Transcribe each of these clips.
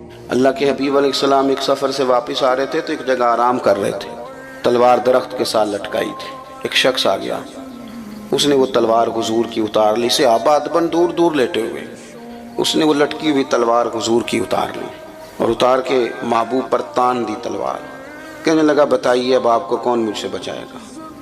اللہ کے حبیب علیہ السلام ایک سفر سے واپس آ رہے تھے تو ایک جگہ آرام کر رہے تھے، تلوار درخت کے ساتھ لٹکائی تھی۔ ایک شخص آ گیا، اس نے وہ تلوار حضور کی اتار لی، صحابہ ادباً دور دور لیٹے ہوئے، اس نے وہ لٹکی ہوئی تلوار حضور کی اتار لی اور اتار کے محبوب پر تان دی تلوار۔ کہنے لگا بتائیے اب آپ کو کون مجھ سے بچائے گا؟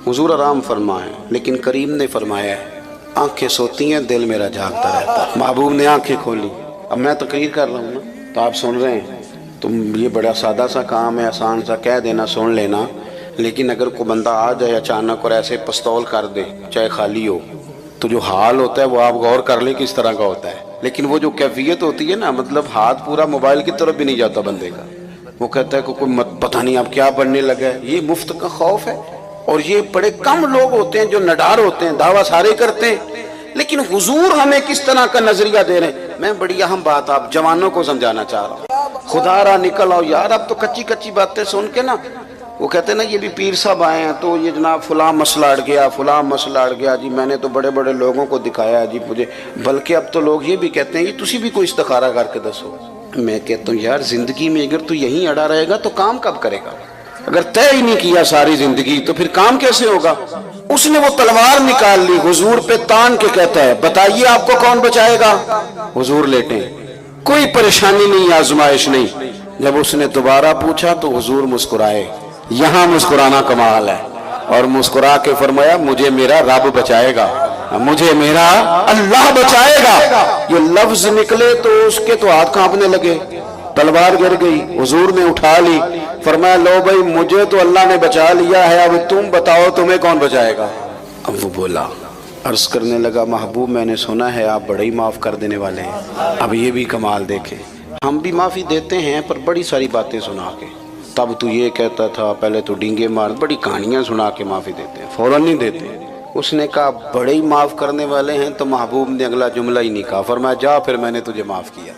حضور آرام فرمائے، لیکن کریم نے فرمایا ہے آنکھیں سوتی ہیں دل میرا جاگتا رہتا ہے۔ محبوب نے آنکھیں کھولی۔ اب میں تقریر کر رہا ہوں نا تو آپ سن رہے ہیں، تو یہ بڑا سادہ سا کام ہے، آسان سا کہہ دینا سن لینا، لیکن اگر کوئی بندہ آ جائے اچانک اور ایسے پستول کر دے چاہے خالی ہو تو جو حال ہوتا ہے وہ آپ غور کر لیں کس طرح کا ہوتا ہے۔ لیکن وہ جو کیفیت ہوتی ہے نا، مطلب ہاتھ پورا موبائل کی طرف بھی نہیں جاتا بندے کا، وہ کہتا ہے کہ کوئی پتہ نہیں اب کیا بننے لگا ہے۔ یہ مفت کا خوف ہے، اور یہ بڑے کم لوگ ہوتے ہیں جو نڈار ہوتے ہیں، دعویٰ سارے کرتے ہیں، لیکن حضور ہمیں کس طرح کا نظریہ دے رہے ہیں۔ میں بڑی اہم بات آپ جوانوں کو سمجھانا چاہ رہا ہوں، خدا را نکل آؤ یار۔ اب تو کچی کچی باتیں سن کے نا، وہ کہتے ہیں نا یہ بھی پیر صاحب آئے ہیں تو یہ جناب فلاں مسئلہ اڑ گیا، فلاں مسئلہ اڑ گیا جی، میں نے تو بڑے بڑے لوگوں کو دکھایا جی مجھے، بلکہ اب تو لوگ یہ بھی کہتے ہیں یہ تسی بھی کوئی استخارہ کر کے دسو۔ میں کہتا ہوں یار زندگی میں اگر تو یہیں اڑا رہے گا تو کام کب کرے گا؟ اگر طے ہی نہیں کیا ساری زندگی تو پھر کام کیسے ہوگا؟ اس نے وہ تلوار نکال لی، حضور پہ تان کے کہتا ہے بتائیے آپ کو کون بچائے گا؟ حضور لیٹیں، کوئی پریشانی نہیں، آزمائش نہیں۔ جب اس نے دوبارہ پوچھا تو حضور مسکرائے، یہاں مسکرانا کمال ہے، اور مسکرا کے فرمایا مجھے میرا رب بچائے گا، مجھے میرا اللہ بچائے گا۔ یہ لفظ نکلے تو اس کے تو ہاتھ کانپنے لگے، تلوار گر گئی، حضور نے اٹھا لی، فرمایا لو بھائی مجھے تو اللہ نے بچا لیا ہے، اب تم بتاؤ تمہیں کون بچائے گا؟ اب وہ بولا، عرض کرنے لگا محبوب میں نے سنا ہے آپ بڑے ہی معاف کر دینے والے ہیں۔ اب یہ بھی کمال دیکھیں، ہم بھی معافی دیتے ہیں پر بڑی ساری باتیں سنا کے، تب تو یہ کہتا تھا، پہلے تو ڈینگے مار، بڑی کہانیاں سنا کے معافی دیتے ہیں، فوراً نہیں دیتے۔ اس نے کہا بڑے ہی معاف کرنے والے ہیں تو محبوب نے اگلا جملہ ہی نہیں کہا، فرمایا جا پھر میں نے تجھے معاف کیا۔